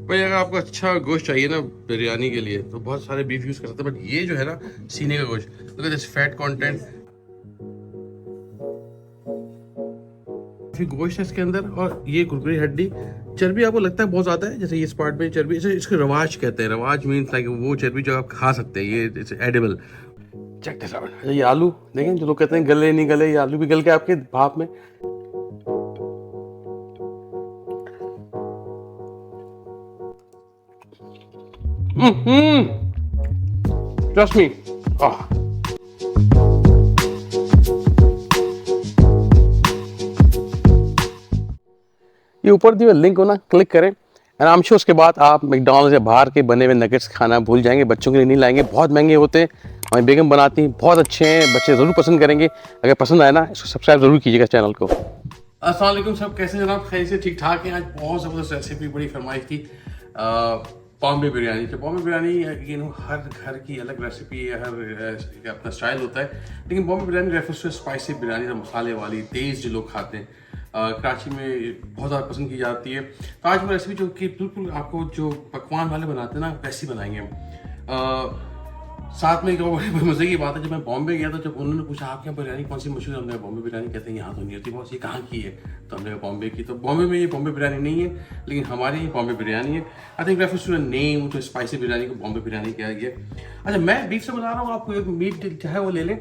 भाई अगर आपको अच्छा गोश्त चाहिए ना बिरयानी के लिए तो बहुत सारे बीफ यूज़ कर सकते हैं, बट ये जो है ना सीने का गोश्त, तो दिस फैट कंटेंट गोश्त है इसके अंदर, और ये कुरकुरी हड्डी। चर्बी आपको लगता है बहुत ज़्यादा है, जैसे इस पार्ट में चर्बी, इसको रवाज कहते हैं। रवाज मीन्स लाइक वो चर्बी जो आप खा सकते हैं, ये it's edible. Check this out. ये आलू देखें, जो लोग कहते हैं गले नहीं गले, ये आलू भी गल के आपके भाप में। Trust me. ये ऊपर दिए लिंक हो ना, क्लिक करें, आराम से। उसके बाद आप मैकडॉनल्ड्स या बाहर के बने हुए नगेट्स खाना भूल जाएंगे। बच्चों के लिए नहीं लाएंगे, बहुत महंगे होते हैं। हमारी बेगम बनाती हैं, बहुत अच्छे हैं, बच्चे ज़रूर पसंद करेंगे। अगर पसंद आए ना, इसको सब्सक्राइब ज़रूर कीजिएगा चैनल को। अस्सलाम वालेकुम सब, कैसे जनाब? खैर से ठीक ठाक हैं। आज बहुत ज़बरदस्त रेसिपी, बड़ी फरमाइश थी बॉम्बे बिरयानी। तो बॉम्बे बिरयानी यू नो हर घर की अलग रेसिपी है, हर अपना स्टाइल होता है। लेकिन Bombay biryani refers to spicy biryani, मसाले वाली तेज़ जो लोग खाते हैं। कराची में बहुत ज़्यादा पसंद की जाती है। तो आज मैं रेसिपी जो कि बिल्कुल आपको जो पकवान वाले बनाते हैं ना, वैसी बनाएंगे हम। साथ में एक बड़ी मज़े की बात है, जब मैं बॉम्बे गया तो जब उन्होंने पूछा आपके यहाँ बिरयानी कौन सी मशहूर है, हमने बॉम्बे बिरयानी कहते हैं यहाँ तो नहीं होती बहुत, ये कहाँ की है? तो हमने बॉम्बे की। तो बॉम्बे में ये बॉम्बे बिरयानी नहीं है, लेकिन हमारी ये बॉम्बे बिरयानी है। I think refers to the name, तो स्पाइसी बिरयानी को बॉम्बे बिरयानी कहा गया। अच्छा, मैं बीफ से बता रहा हूँ, आपको एक मीट चाहे वो ले लें।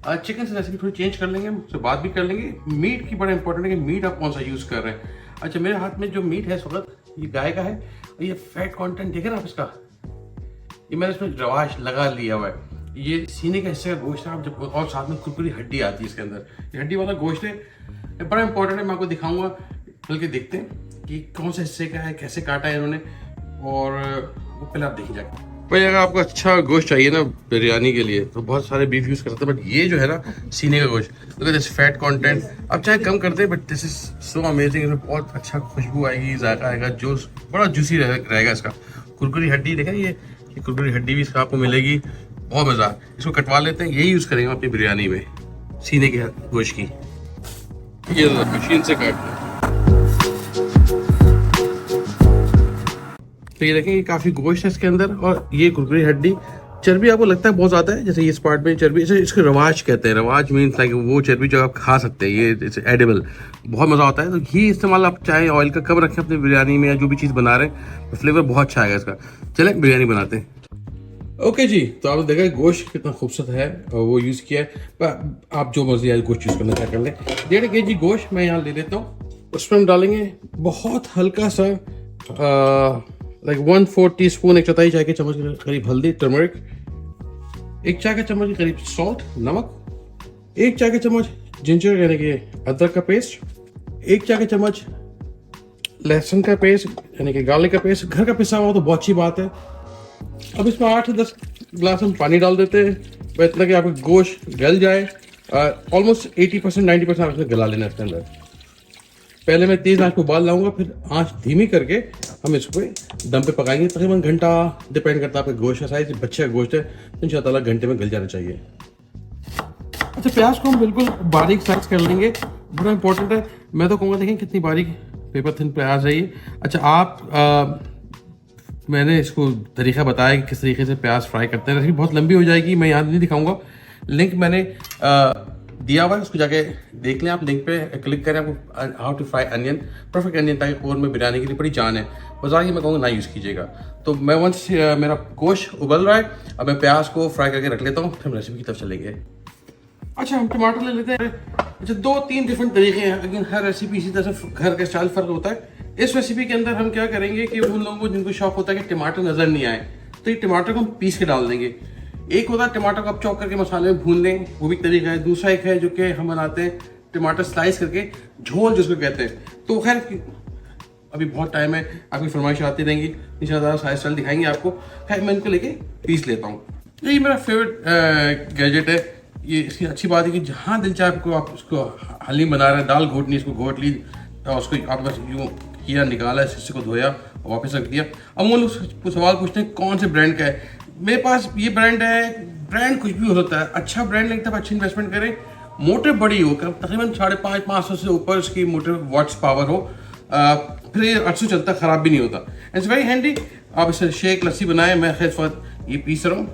चिकन से रेसिपी थोड़ी चेंज कर लेंगे, उससे बात भी कर लेंगे। मीट की बड़ा इंपॉर्टेंट है कि मीट आप कौन सा यूज़ कर रहे हैं। अच्छा, मेरे हाथ में जो मीट है इस वक्त, ये गाय का है। और ये फैट कंटेंट देखें ना आप इसका, ये मैंने इसमें रवाश लगा लिया हुआ है। ये सीने का हिस्से का गोश्त है, आप जब, और साथ में कुरकुरी हड्डी आती है इसके अंदर। ये हड्डी वाला गोश्त है, ये बड़ा इंपॉर्टेंट है। मैं आपको दिखाऊंगा, बल्कि देखते हैं कि कौन से हिस्से का है, कैसे काटा है इन्होंने, और वो पहले आप देखिए जाके। भाई अगर आपको अच्छा गोश्त चाहिए ना बिरयानी के लिए तो बहुत सारे बीफ यूज़ कर सकते हैं, बट ये जो है ना सीने का गोश्त, तो दिस फैट कंटेंट आप चाहे कम कर दें, but this is so amazing. इसमें बहुत अच्छा खुशबू आएगी, जायका आएगा, जो बड़ा जूसी रहेगा इसका। कुरकुरी हड्डी देखें, ये कुरकुरी हड्डी भी इसका आपको मिलेगी, बहुत मज़ा। इसको कटवा लेते हैं, यही यूज़ करेंगे अपनी बिरयानी में, सीने के गोश्त की। ये मशीन से काट लें। तो ये देखें, ये काफ़ी गोश्त है इसके अंदर, और ये कुरकुरी हड्डी। चर्बी आपको लगता है बहुत ज़्यादा है, जैसे इस पार्ट में चर्बी, इसको रवाज कहते हैं। रवाज मीन्स लाइक वो चर्बी जो आप खा सकते हैं, ये इट्स एडिबल, बहुत मज़ा आता है। तो ये इस्तेमाल आप चाहे ऑयल का कम रखें अपनी बिरयानी में, या जो भी चीज़ बना रहे हैं, तो फ्लेवर बहुत अच्छा आएगा इसका। चलें बिरयानी बनाते हैं। ओके जी, तो आपने देखा गोश्त कितना खूबसूरत है, और वो यूज़ किया है। पर आप जो मर्जी आज गोश्त यूज़ करना चाहे कर लें। 1.5 kg गोश्त मैं यहाँ ले लेता हूँ। उसमें हम डालेंगे बहुत हल्का सा लाइक 1/4 टीस्पून, 1 चौथाई चाय के चम्मच के करीब हल्दी, टर्मरिक, 1 चाय के चम्मच के करीब सॉल्ट, नमक, 1 चाय के चम्मच जिंजर यानी कि अदरक का पेस्ट, 1 चाय के चम्मच लहसुन का पेस्ट यानी कि गार्लिक का पेस्ट। घर का पिसा हुआ तो बहुत अच्छी बात है। अब इसमें 8 से 10 गिलास हम पानी डाल देते हैं, इतना कि आपका गोश्त गल जाए। ऑलमोस्ट 80% 90% आप इसमें गला लेना इसके अंदर। पहले मैं तेज़ आंच पर उबाल लाऊंगा, फिर आंच धीमी करके हम इसको दम पे पकाएंगे। तकरीबन घंटा, डिपेंड करता है आपके गोश्त का साइज। बच्चे का गोश्त है तो इंशाअल्लाह घंटे में गल जाना चाहिए। अच्छा, प्याज को हम बिल्कुल बारीक साइज कर लेंगे, बड़ा इंपॉर्टेंट है। मैं तो कहूँगा देखें कितनी बारीक पेपर थिन प्याज है ये। अच्छा, आप मैंने इसको तरीका बताया कि किस तरीके से प्याज फ्राई करते हैं। रेसिपी बहुत लंबी हो जाएगी, मैं यहाँ नहीं दिखाऊंगा। लिंक मैंने दिया हुआ है, उसको जाके देख लें आप। लिंक पे क्लिक करें, आपको how to fry onion, perfect onion, ताकि कोर में बिरयानी के लिए बड़ी जान है। बाजार की मैं कहूँगा ना यूज़ कीजिएगा। तो मैं वंस मेरा गोश्त उबल रहा है, अब मैं प्याज को फ्राई करके रख लेता हूँ, फिर हम रेसिपी की तरफ चलेंगे। अच्छा, हम टमाटर ले लेते हैं। अच्छा, 2-3 डिफरेंट तरीके हैं, लेकिन हर रेसिपी इसी तरह से घर का स्टाइल फ़र्क होता है। इस रेसिपी के अंदर हम क्या करेंगे कि उन लोगों को जिनको शौक होता है कि टमाटर नज़र नहीं आए, तो ये टमाटर को हम पीस के डाल देंगे। एक होता है टमाटर को आप चॉप करके मसाले में भून लें, वो भी तरीका है। दूसरा एक है जो कि हम बनाते हैं टमाटर स्लाइस करके, झोल जिसको कहते हैं। तो खैर अभी बहुत टाइम है, आपकी फरमाइश आती रहेंगी, इंशाअल्लाह सारे स्टाइल दिखाएंगे आपको। खैर मैं इनको लेके पीस लेता हूँ। यही मेरा फेवरेट गैजेट है। ये इसकी अच्छी बात है कि जहाँ दिल चाहे आपको, आप उसको हलीम बना रहे हैं, दाल घोटनी, इसको घोट ली, तो उसको आप बस यूँ किया, निकाला, हिस्से को धोया और वापस रख दिया। अब वो लोग सवाल पूछते हैं कौन से ब्रांड का है। मेरे पास ये ब्रांड है। ब्रांड कुछ भी हो सकता है, अच्छा ब्रांड लगता है, अच्छी इन्वेस्टमेंट करें, मोटर बड़ी हो, तकरीबन 550-500 से ऊपर उसकी मोटर वाट्स पावर हो, फिर ये अरसों चलता, ख़राब भी नहीं होता। It's very handy. आप इससे शेक लस्सी बनाएं, मैं खैर इस वक्त ये पीस रहा हूँ।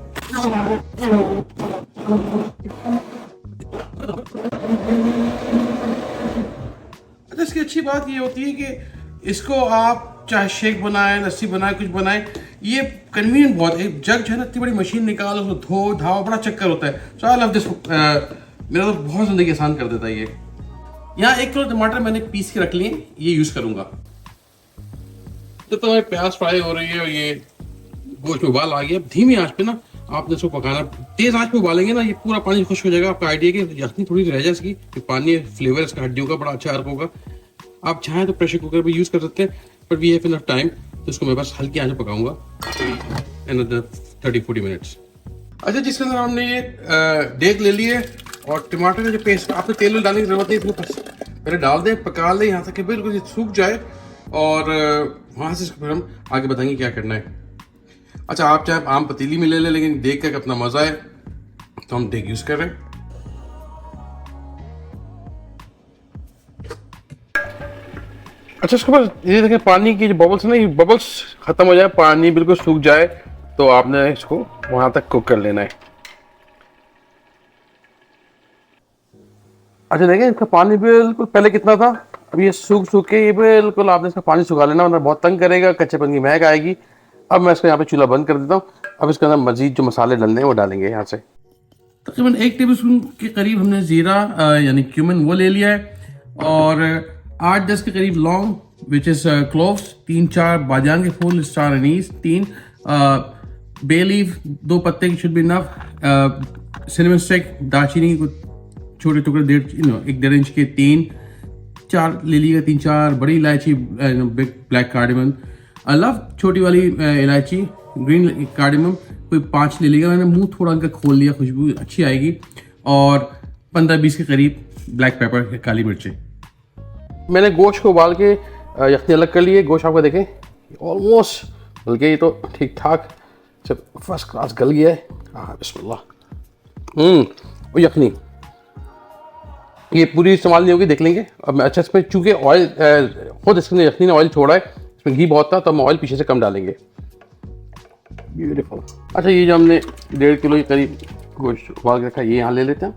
अच्छा, इसकी अच्छी बात ये होती है कि इसको आप चाहे शेक बनाएं, लस्सी बनाएं, कुछ बनाएं, ये कन्वीनियंट बहुत है। जग जो है ना, इतनी बड़ी मशीन निकालो, उसको धो धाओ, बड़ा चक्कर होता है। सो आई लव दिस। मेरा तो बहुत ज़िंदगी आसान कर देता है ये। यहाँ 1 किलो टमाटर मैंने पीस के रख लिए, ये यूज़ करूँगा। जब तो हमारे प्याज फ्राई हो रही है और ये गोश्त में उबाल आ गया, धीमी आंच पे ना आपने इसको पकाना। तेज आंच पे उबालेंगे ना, ये पूरा पानी खुश्क हो जाएगा। आपका आइडिया कि यखनी थोड़ी रह जाए इसकी, कि पानी फ्लेवर इसका हड्डियों का बड़ा अच्छा अर्क होगा। आप चाहें तो प्रेशर कुकर भी यूज़ कर सकते हैं, but we have enough time, तो इसको मैं बस हल्की आंच पे पकाऊंगा another 30-40 मिनट्स। अच्छा, जिसके अंदर हमने ये डेग ले लिए और टमाटर का जो पेस्ट, आपने तेल डालने की जरूरत नहीं, इसमें पहले डाल दें, पका लें यहाँ तक कि बिल्कुल सूख जाए, और वहाँ से फिर हम आगे बताएंगे क्या करना है। अच्छा, आप चाहे आम पतीली में ले लें, लेकिन देख कर अपना मजा है तो हम डेग यूज़ कर रहे हैं। अच्छा, इसके बाद ये देखें, पानी की जो बबल्स ना, ये बबल्स खत्म हो जाए, पानी बिल्कुल सूख जाए, तो आपने इसको वहां तक कुक कर लेना है। अच्छा देखें, इसका पानी बिल्कुल पहले कितना था, अब ये सूख सूख के ये बिल्कुल, आपने इसका पानी सुखा लेना, वरना बहुत तंग करेगा, कच्चेपन की महक आएगी। अब मैं इसको यहाँ पे चूल्हा बंद कर देता हूँ। अब इसके अंदर मजीद जो मसाले डलने हैं वो डालेंगे यहाँ से। तकरीबन 1 टेबलस्पून के करीब हमने जीरा यानी क्यूमिन वो ले लिया है, और 8-10 के करीब लौंग विच इज क्लोव्स, 3-4 बादियान के फूल, स्टार अनीस 3, बे लीफ 2 पत्ते की should be enough, cinnamon stick, दालचीनी को छोटे टुकड़े 1.5 इंच के 3-4 ले लीजिएगा, 3-4 बड़ी इलायची, ब्लैक कार्डेमम, लव छोटी वाली इलायची, ग्रीन कार्डेमम कोई 5 ले लीजिएगा। मैंने मुंह थोड़ा उनका खोल लिया, खुशबू अच्छी आएगी, और 15-20 के करीब ब्लैक पेपर, काली मिर्चें। मैंने गोश्त को उबाल के यखनी अलग कर लिए। गोश्त आपका देखें ऑलमोस्ट गल गया, ये तो ठीक ठाक फर्स्ट क्लास गल गया है। हाँ, बिस्मिल्लाह। वो यखनी ये पूरी इस्तेमाल नहीं होगी, देख लेंगे। अब मैं अच्छा, इसमें चूँकि ऑयल खुद इसने यखनी ने ऑयल छोड़ा है, इसमें घी बहुत था, तो हम ऑयल पीछे से कम डालेंगे। ब्यूटीफुल। अच्छा, ये जो हमने 1.5 किलो के करीब गोश्त उबाल के रखा है, ये यहाँ ले लेते हैं।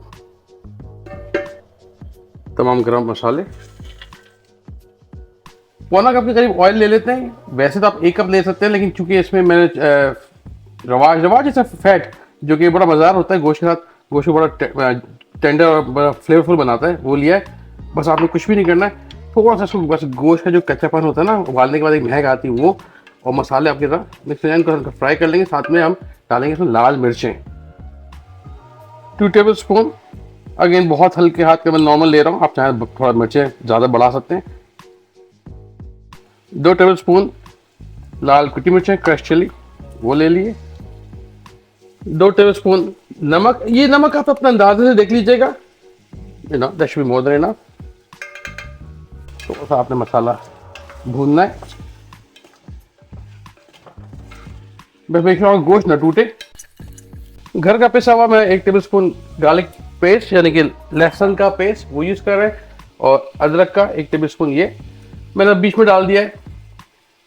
तमाम गरम मसाले 1 कप के करीब ऑयल ले लेते हैं। वैसे तो आप 1 कप ले सकते हैं, लेकिन चूंकि इसमें मैंने रवाज जैसा फैट जो कि बड़ा मज़ेदार होता है गोश्त के साथ, गोश्त को बड़ा टेंडर और बड़ा फ्लेवरफुल बनाता है, वो लिया है। बस आपने कुछ भी नहीं करना है, थोड़ा सा इसको बस गोश्त का जो कच्चापन होता है ना, उबालने के बाद एक महक आती है वो, और मसाले आपके साथ मिक्स को फ्राई कर लेंगे। साथ में हम डालेंगे इसमें लाल मिर्चें 2 टेबल स्पून। अगेन बहुत हल्के हाथ का मैं नॉर्मल ले रहा हूँ, आप चाहे थोड़ा मिर्चें ज़्यादा बढ़ा सकते हैं। 2 टेबल स्पून लाल कुटी मिर्चें, क्रश चिली वो ले लिए। 2 टेबल स्पून नमक। ये नमक आप अपने अंदाजे से देख लीजिएगा, that should be more than enough. थोड़ा सा आपने मसाला भूनना है, बस मेक श्योर गोश्त न टूटे। घर का पिसा हुआ मैं 1 टेबल स्पून गार्लिक पेस्ट यानी कि लहसुन का पेस्ट वो यूज़ कर रहे हैं, और अदरक का 1 टेबल स्पून ये मैंने बीच में डाल दिया है,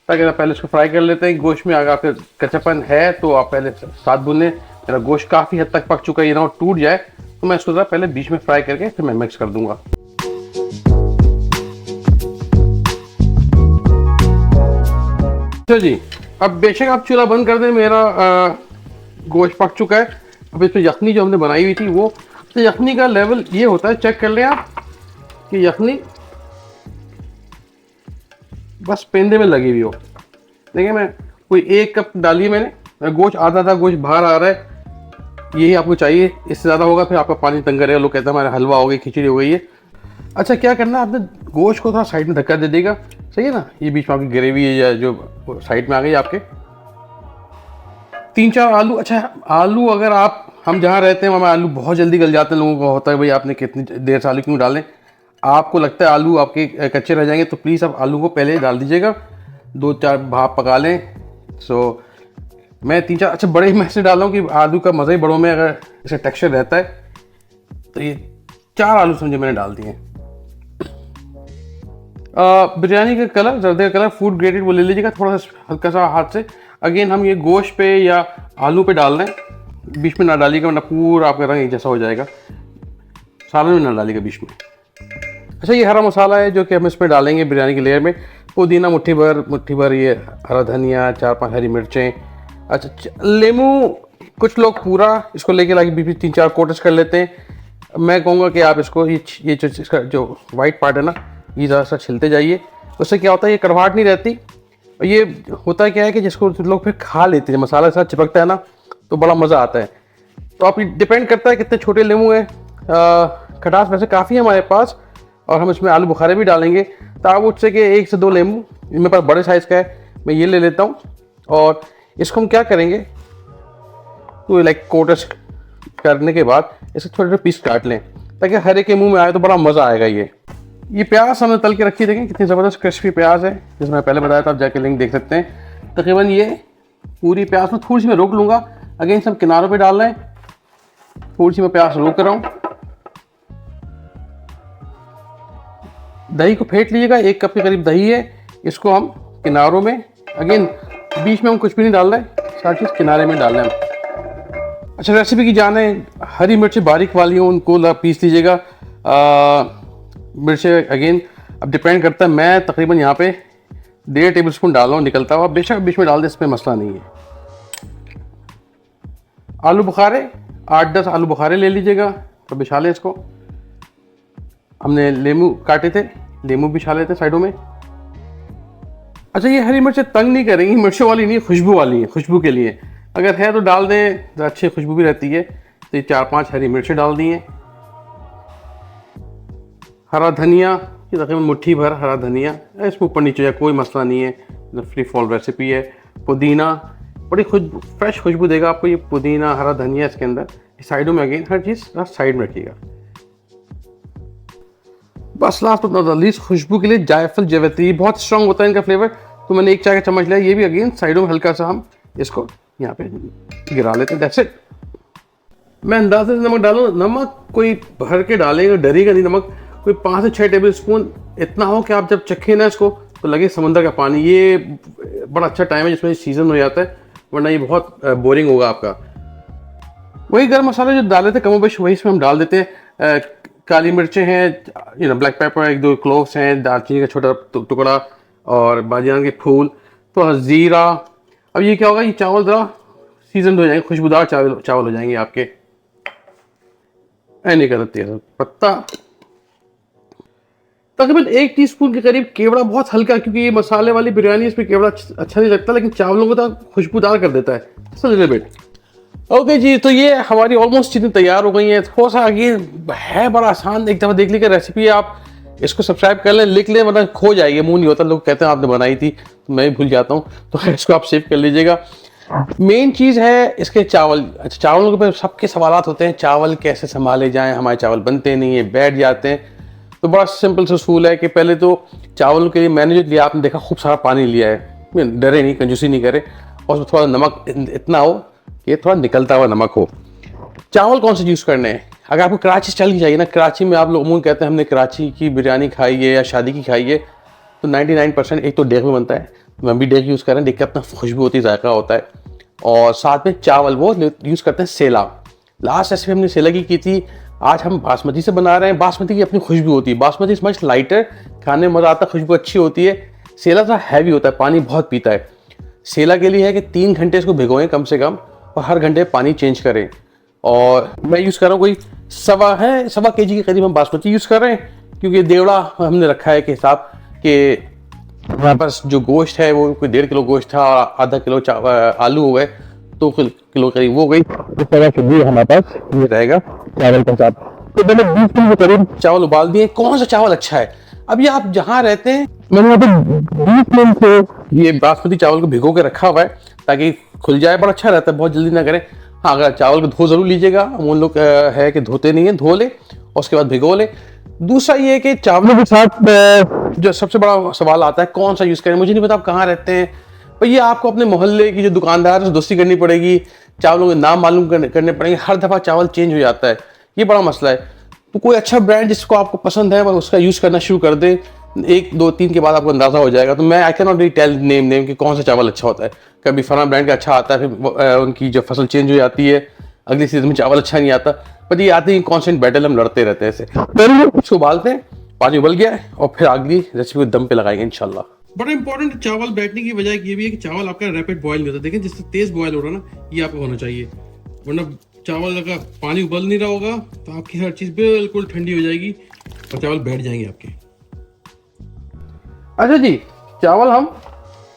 ताकि आप पहले इसको फ्राई कर लेते हैं। गोश्त में अगर आपके कच्चापन है तो आप पहले साथ भूनें। मेरा गोश्त काफ़ी हद तक पक चुका है, ये ना टूट जाए, तो मैं इसको पहले बीच में फ्राई करके फिर मैं मिक्स कर दूंगा। अच्छा जी, अब बेशक आप चूल्हा बंद कर दें, मेरा गोश्त पक चुका है। अब इसमें यखनी जो हमने बनाई हुई थी वो, तो यखनी का लेवल ये होता है, चेक कर लें आप कि यखनी बस पेंदे में लगी हुई हो। देखिए, मैं कोई 1 कप डाली है मैंने, गोश्त आधा था, गोश्त बाहर आ रहा है, यही आपको चाहिए। इससे ज़्यादा होगा फिर आपका पानी तंग करेगा, लोग कहते हैं हमारा हलवा हो गई, खिचड़ी हो गई है। अच्छा, क्या करना है, आपने गोश्त को थोड़ा साइड में धक्का दे देगा, सही है ना। ये बीच में आपकी ग्रेवी है या जो साइड में आ गई आपके। 3-4 आलू। अच्छा, आलू अगर आप, हम जहाँ रहते हैं वहाँ आलू बहुत जल्दी गल जाते हैं, लोगों को होता है भाई आपने कितनी देर से आलू क्यों डालें। आपको लगता है आलू आपके कच्चे रह जाएंगे, तो प्लीज़ आप आलू को पहले डाल दीजिएगा, 2-4 भाप पका लें। सो मैं 3-4 अच्छा बड़े मैं से डाल रहा हूँ कि आलू का मज़ा ही बड़ों में अगर इसे टेक्सचर रहता है। तो ये 4 आलू समझे मैंने डाल दिए। बिरयानी का कलर, जर्दे का कलर फूड ग्रेडेड वो ले लीजिएगा, थोड़ा सा हल्का सा हाथ से। अगेन हम ये गोश्त पे या आलू पे डाल रहे हैं, बीच में ना डालिएगा वरना पूरा आपका रंग एक जैसा हो जाएगा। सालन में ना डालिएगा बीच में। अच्छा, ये हरा मसाला है जो कि हम इसमें डालेंगे बिरयानी की लेयर में। पुदीना मुट्ठी भर, ये हरा धनिया, 4-5 हरी मिर्चें। अच्छा, लेमू कुछ लोग पूरा इसको लेके लाके बीच में 3-4 कोटेज कर लेते हैं। मैं कहूँगा कि आप इसको ये जो इसका जो वाइट पार्ट है ना, ये ज़रा सा छिलते जाइए। उससे क्या होता है, ये कड़वाहट नहीं रहती। और ये होता क्या है कि जिसको लोग फिर खा लेते हैं, मसाला के साथ चिपकता है ना, तो बड़ा मज़ा आता है। तो आप डिपेंड करता है कितने छोटे लेमू हैं। खटास वैसे काफ़ी है हमारे पास, और हम इसमें आलू बुखारे भी डालेंगे। तो आप उससे कि 1 से 2 लेमू, मेरे पास बड़े साइज़ का है, मैं ये ले लेता हूँ। और इसको हम क्या करेंगे, तो लाइक कोटेज करने के बाद इसे छोटे छोटे पीस काट लें ताकि हर एक के मुंह में आए, तो बड़ा मज़ा आएगा। ये प्याज हमने तल के रखी, देखें कितनी ज़बरदस्त क्रिस्पी प्याज है, जिसमें मैं पहले बताया था, आप जाके लिंक देख सकते हैं। तकरीबन ये पूरी प्याज में थोड़ी सी मैं रोक लूँगा। अगेन सब किनारों पे डाल रहे हैं, थोड़ी सी मैं प्याज रोक रहा हूँ। दही को फेंट लीजिएगा, 1 कप के करीब दही है, इसको हम किनारों में, अगेन बीच में हम कुछ भी नहीं डाल रहे, सारी चीज़ किनारे में डाल रहे हैं। अच्छा, रेसिपी की जाने, हरी मिर्ची बारीक वाली हो उनको पीस लीजिएगा। मिर्चें अगेन अब डिपेंड करता है, मैं तकरीबन यहाँ पे 1.5 टेबल स्पून डाल रहा हूँ निकलता हुआ, बेशक बीच में डाल दे, इसमें मसला नहीं है। आलू बुखारे 8-10 आलू बुखारे ले लीजिएगा, तो बिछा लें इसको। हमने लेमू काटे थे, लेमू बिछा लेते साइडों में। अच्छा, ये हरी मिर्चें तंग नहीं करेंगी, मिर्चों वाली नहीं, खुशबू वाली है, खुशबू के लिए। अगर है तो डाल दें, तो अच्छी खुशबू भी रहती है। तो ये 4-5 हरी मिर्चें डाल दी हैं। हरा धनिया, ये तकरीबन मुट्ठी भर हरा धनिया, इसमें ऊपर नीचे या कोई मसला नहीं है, फ्री फॉल रेसिपी है। पुदीना, बड़ी फ्रेश खुशबू देगा आपको ये पुदीना, हरा धनिया इसके अंदर। साइडों में अगेन हर चीज़ साइड में रखिएगा। बस लास्ट बट नॉट लीस्ट, खुशबू के लिए जायफल जावित्री, बहुत स्ट्रांग होता है इनका फ्लेवर, तो मैंने 1 चाय का चम्मच लिया। ये भी अगेन साइडों में हल्का सा हम इसको यहाँ पे गिरा लेते हैं, दैट्स इट। मैं अंदाजे से नमक डालूँ, नमक कोई भर के डालेगा, डरेगा नहीं। नमक कोई 5 से 6 टेबल स्पून इतना हो कि आप जब चखें ना इसको तो लगे समंदर का पानी। ये बड़ा अच्छा टाइम है जिसमें सीजन हो जाता है, वरना ये बहुत बोरिंग होगा आपका। वही गर्म मसाले जो डाले थे कमोबेश, वही इसमें हम डाल देते हैं। काली मिर्चें हैं, ब्लैक पेपर, 1-2 क्लोव्स हैं, दालचीनी का छोटा टुकड़ा, और बादियान के फूल, थोड़ा जीरा। अब ये क्या होगा, ये चावल ज़रा सीजन हो जाएंगे, खुशबूदार चावल हो जाएंगे आपके। नहीं करते पत्ता, तकरीबन 1 टीस्पून के करीब केवड़ा, बहुत हल्का, क्योंकि ये मसाले वाली बिरयानी, इसमें केवड़ा अच्छा नहीं लगता, लेकिन चावलों को तो खुशबूदार कर देता है। ओके जी, तो ये हमारी ऑलमोस्ट चीज़ें तैयार हो गई हैं। थोड़ा सा आगे है, बड़ा आसान, एक दफ़ा देख लीजिए रेसिपी, आप इसको सब्सक्राइब कर लें, लिख लें, वरना खो जाएगी, मुंह नहीं होता। लोग कहते हैं आपने बनाई थी, तो मैं भी भूल जाता हूँ, तो इसको आप सेव कर लीजिएगा। मेन चीज़ है इसके चावल। अच्छा, चावलों के सबके सवाल होते हैं, चावल कैसे संभाले जाएँ, हमारे चावल बनते नहीं है, बैठ जाते हैं। तो बड़ा सिंपल सा उसूल है कि पहले तो चावलों के लिए मैंने जो लिया, आपने देखा खूब सारा पानी लिया है, डरे नहीं, कंजूसी नहीं करे, और उसमें थोड़ा नमक इतना हो कि थोड़ा निकलता हुआ नमक हो। चावल कौन से यूज़ करने हैं, अगर आपको कराची स्टाइल की चाहिए ना, कराची में आप लोग अमूमन कहते हैं हमने कराची की बिरयानी खाई है या शादी की खाई है, तो 99% एक तो डेग में बनता है, मैं भी डेग यूज़ कर रहे हैं, देख के अपना खुशबू होती है, जायका होता है। और साथ में चावल वो यूज़ करते हैं सेला। लास्ट रेसिपी हमने सेला की थी, आज हम बासमती से बना रहे हैं। बासमती की अपनी खुशबू होती है, बासमती इज मच लाइटर, खाने में मज़ा आता है, खुशबू अच्छी होती है। सेला थोड़ा हैवी होता है, पानी बहुत पीता है। सेला के लिए है कि 3 घंटे इसको भिगोएं कम से कम, और हर घंटे पानी चेंज करें। और मैं यूज़ कर रहा हूँ कोई 1.25 kg के करीब हम बासमती यूज़ कर रहे हैं, क्योंकि देवड़ा हमने रखा है कि हिसाब के हमारे पास जो गोश्त है वो कोई 1.5 किलो गोश्त था, और आधा किलो आलू हो गए, 2 किलो करीब वो गई। इस तरह से हमारे पास ये रहेगा चावल का साथ। तो मैंने 20 मिनट के करीब चावल उबाल दिए। कौन सा चावल अच्छा है, अब ये आप जहाँ रहते हैं, मैंने यहाँ पे 20 मिनट से ये बासमती चावल को भिगो के रखा हुआ है ताकि खुल जाए, बड़ा अच्छा रहता है, बहुत जल्दी ना करें। हाँ, अगर चावल को धो जरूर लीजिएगा, वो लोग है कि धोते नहीं है, धो ले और उसके बाद भिगो ले। दूसरा ये है कि चावलों के साथ जो सबसे बड़ा सवाल आता है, कौन सा यूज़ करें। मुझे नहीं पता आप कहाँ रहते हैं, पर ये आपको अपने मोहल्ले की जो दुकानदार से दोस्ती करनी पड़ेगी, चावलों के नाम मालूम करने पड़ेंगे, हर दफ़ा चावल चेंज हो जाता है, ये बड़ा मसला है। तो कोई अच्छा ब्रांड जिसको आपको पसंद है, उसका यूज़ करना शुरू कर दें। 1 2 3 के बाद आपको अंदाजा हो जाएगा। तो मैं I can not really tell name कि कौन सा चावल अच्छा होता है। कभी फलाना ब्रांड का अच्छा आता है, फिर उनकी जो फसल चेंज हो जाती है, अगली सीजन में चावल अच्छा नहीं आता। पर ये आते ही कॉन्स्टेंट बैटल हम लड़ते रहते हैं ऐसे। पहले उसको उबालते हैं, पानी उबल गया है, और फिर अगली रेसिपी को दम पे लगाएंगे इंशाल्लाह। बड़ा इंपॉर्टेंट चावल बैठने की वजह ये भी है कि चावल आपका रैपिड बॉयल नहीं होता। देखिए जिससे तेज बॉयल हो रहा है ना, ये आपको होना चाहिए, वरना चावल का पानी उबल नहीं रहा होगा तो आपकी हर चीज बिल्कुल ठंडी हो जाएगी और चावल बैठ जाएंगे आपके। अच्छा जी, चावल हम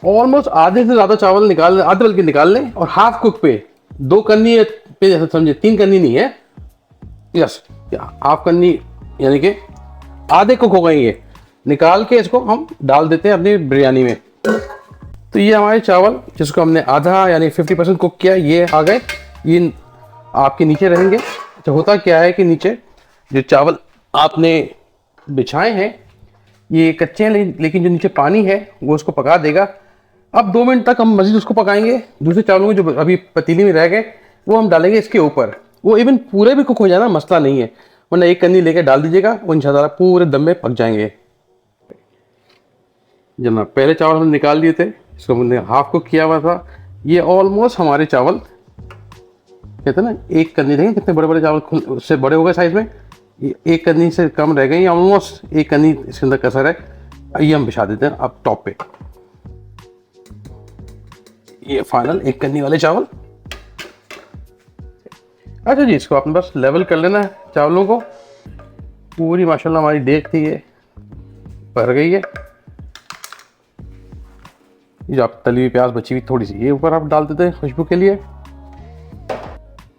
ऑलमोस्ट आधे से ज्यादा चावल निकाल लें, आधे बल्कि निकाल लें, और हाफ कुक पे 2 कन्नी पे जैसे समझे, 3 कन्नी नहीं है, यस हाफ कन्नी, यानी कि आधे कुक हो गए ये, निकाल के इसको हम डाल देते हैं अपनी बिरयानी में। तो ये हमारे चावल जिसको हमने आधा यानी 50% कुक किया, ये आ गए, ये आपके नीचे रहेंगे। तो होता क्या है कि नीचे जो चावल आपने बिछाए हैं ये कच्चे हैं, लेकिन जो नीचे पानी है वो उसको पका देगा। अब 2 मिनट तक हम मजीद उसको पकाएंगे। दूसरे चावलों में जो अभी पतीली में रह गए वो हम डालेंगे इसके ऊपर। वो इवन पूरे भी कुक हो जाना मसला नहीं है, वरना 1 कन्नी लेके डाल दीजिएगा, वो इंशाल्लाह पूरे दम में पक जाएंगे। जनाब पहले चावल हमने निकाल लिए थे, इसको हमने हाफ कुक किया हुआ था। ये ऑलमोस्ट हमारे चावल कहते हैं ना, 1 कन्नी, देखें कितने बड़े बड़े चावल, उससे बड़े हो गए साइज में, 1 कन्नी से कम रह गए, ऑलमोस्ट 1 कन्नी इसके अंदर कसर है। ये हम बिछा देते हैं अब टॉप पे। ये फाइनल 1 कन्नी वाले चावल। अच्छा जी, इसको आपने बस लेवल कर लेना है चावलों को। पूरी माशाल्लाह हमारी देख थी ये भर गई है। ये जो आप तली हुई प्याज बची हुई थोड़ी सी ये ऊपर आप डाल देते हैं खुशबू के लिए।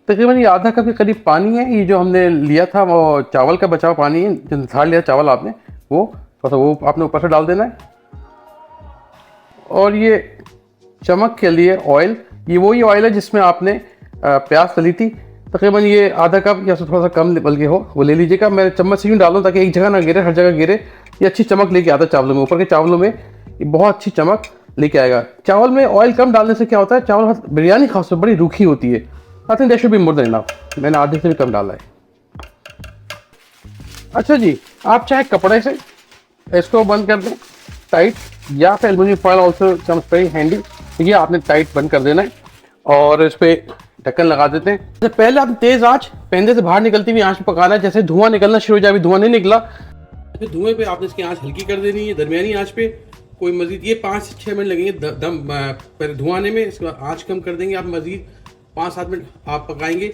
तकरीबन ये आधा कप के करीब पानी है, ये जो हमने लिया था वो चावल का बचा हुआ पानी है, जो निथार लिया चावल आपने, वो थोड़ा सा वो आपने ऊपर से डाल देना है। और ये चमक के लिए ऑयल, ये वही ऑयल है जिसमें आपने प्याज तली थी। तकरीबन ये आधा कप या थोड़ा सा कम बल्कि हो वो ले लीजिएगा। मैं चम्मच से यूँ डालूँ ताकि एक जगह ना गिरे, हर जगह गिरे। ये अच्छी चमक लेके आता है चावलों में, ऊपर के चावलों में ये बहुत अच्छी चमक लेके आएगा। चावल में ऑयल कम डालने से क्या होता है, चावल बिरयानी खास तौर बड़ी रूखी होती है। I think that should be more than enough. मैंने आधे से भी कम डाला है। अच्छा जी, आप चाहे कपड़े से इसको बंद कर दें टाइट, या फिर aluminium foil also comes very handy. ये आपने टाइट बंद कर देना है और इस पे ढक्कन लगा देते हैं। जैसे पहले आपने तेज आंच, पेंदे से बाहर निकलती हुई आंच पे पकाना है। जैसे धुआं निकलना शुरू हो जाए, अभी धुआं नहीं निकला, फिर धुएं पे आपने इसकी आंच हल्की कर देनी है, दरमियानी आंच पे। कोई मजीद ये 5 से 6 मिनट लगेंगे दम पहले धुआं आने में। इसके बाद आंच कम कर देंगे आप, मजीद 5-7 मिनट आप पकाएंगे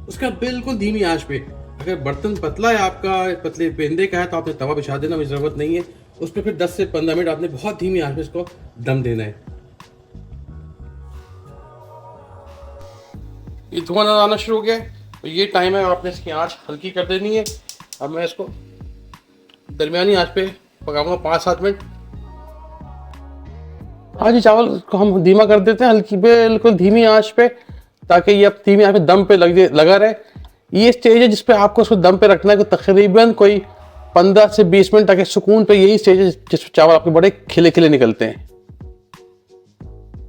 उसका बिल्कुल धीमी आंच पे। अगर बर्तन पतला है आपका, पतले पेंदे का है, तो आपने तवा बिछा देना, मुझे ज़रूरत नहीं है। उस पर फिर 10 से 15 मिनट आपने बहुत धीमी आंच पे इसको दम देना है। ये धुआं नजर आना शुरू हो गया है, तो ये टाइम है आपने इसकी आंच हल्की कर देनी है। अब मैं इसको दरमियानी आंच पे पकाऊंगा 5-7 मिनट। हाँ जी, चावल को हम धीमा कर देते हैं, हल्की बिल्कुल धीमी आंच पे, ताकि ये अब धीमी आंच पे दम पे लगा रहे। ये स्टेज है जिसपे आपको उसको दम पे रखना है, तकरीबन कोई 15 से 20 मिनट, ताकि सुकून पे। यही स्टेज है जिसपे चावल आपके बड़े खिले खिले निकलते हैं।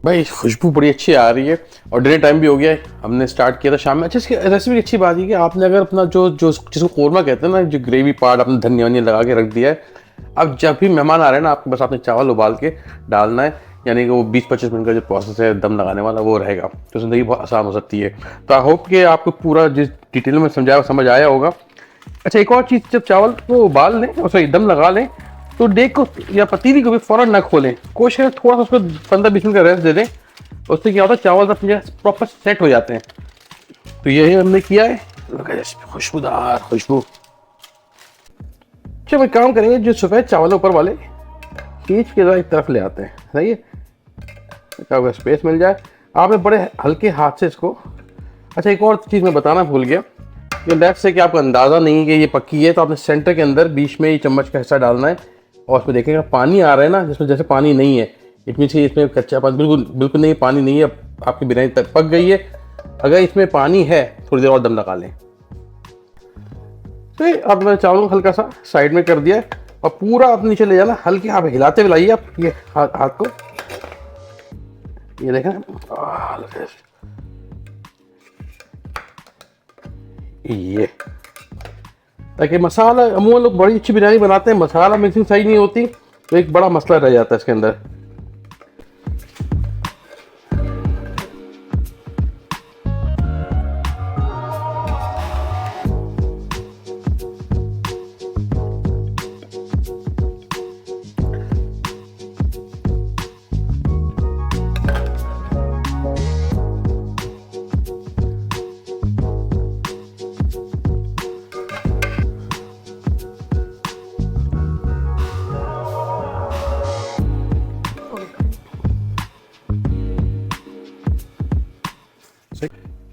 भाई खुशबू बड़ी अच्छी आ रही है और डिनर टाइम भी हो गया है, हमने स्टार्ट किया था शाम में। अच्छा, इसकी रेसिपी की अच्छी बात है कि आपने अगर अपना जो जिसको कौरमा कहते हैं ना, जो ग्रेवी पार्ट आपने धनिया वनिया लगा के रख दिया है, अब जब भी मेहमान आ रहे हैं ना, आपको बस आपने चावल उबाल के डालना है, यानी कि वो 20-25 मिनट का जो प्रोसेस है दम लगाने वाला वो रहेगा, तो ज़िंदगी बहुत आसान हो सकती है। तो आई होप कि आपको पूरा जिस डिटेल में समझाया समझ आया होगा। अच्छा, एक और चीज़, जब चावल को उबाल लें और सॉरी दम लगा लें, तो डेग को या पतीली को भी फ़ौरन ना खोलें। कोशिश करें थोड़ा सा उसको 15-20 मिनट का रेस्ट दे दें, उससे क्या होता है चावल अपने प्रॉपर सेट हो जाते हैं। तो यही हमने किया है, खुशबूदार खुशबू। चलो एक काम करेंगे, जो सफ़ेद चावल ऊपर वाले खींच के एक तरफ ले आते हैं, सही है, ताकि स्पेस मिल जाए। आपने बड़े हल्के हाथ से इसको। अच्छा, एक और चीज़ मैं बताना भूल गया, कि लेफ्ट से कि आपको अंदाज़ा नहीं है कि ये पक्की है, तो आपने सेंटर के अंदर बीच में ये चम्मच का हिस्सा डालना है, और उसमें देखेगा पानी आ रहा है ना, जिसमें जैसे पानी नहीं है, इट मीन्स कि इसमें कच्चा पानी बिल्कुल नहीं, पानी नहीं है, आपकी बिरयानी तक पक गई है। अगर इसमें पानी है, थोड़ी देर और दम लगा लें। तो अब मैंने चावलों को हल्का सा साइड में कर दिया है, और पूरा आप नीचे ले जाना, हल्के आप हिलाते हुए लाइए आप ये हाथ को, ये देखें ये ताकि मसाला, अमूमन लोग बड़ी अच्छी बिरयानी बनाते हैं, मसाला मिक्सिंग सही नहीं होती तो एक बड़ा मसला रह जाता है इसके अंदर।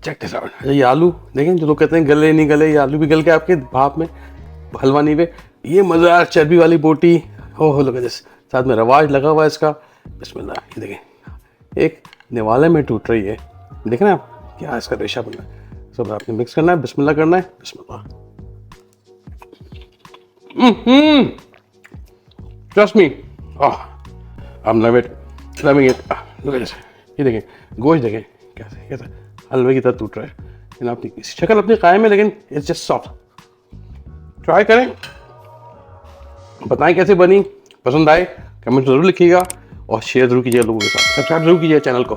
Check this out. ये आलू देखें, जो लोग कहते हैं गले नहीं गले, ये आलू भी गल के आपके भाप में, हलवानी पे। ये मज़ेदार चर्बी वाली बोटी, हो लोग जिस साथ में रवाज लगा हुआ है इसका। बिस्मिल्लाह, ये देखें एक निवाले में टूट रही है, देखें ना आप क्या इसका रेशा बना है। सब आपने मिक्स करना है, बिस्मिल्लाह करना है, बिस्मिल्लाह। Trust me, I am love it, loving it. Look at this, ये देखें गोश्त देखें कैसे कैसा हलवे की तरह टूट रहा है। लेकिन अपनी शक्ल अपनी कायम है, लेकिन इट्स जस्ट सॉफ्ट। ट्राई करें, बताएं कैसे बनी, पसंद आए कमेंट जरूर लिखिएगा और शेयर जरूर कीजिएगा लोगों के साथ, सब्सक्राइब जरूर कीजिए चैनल को।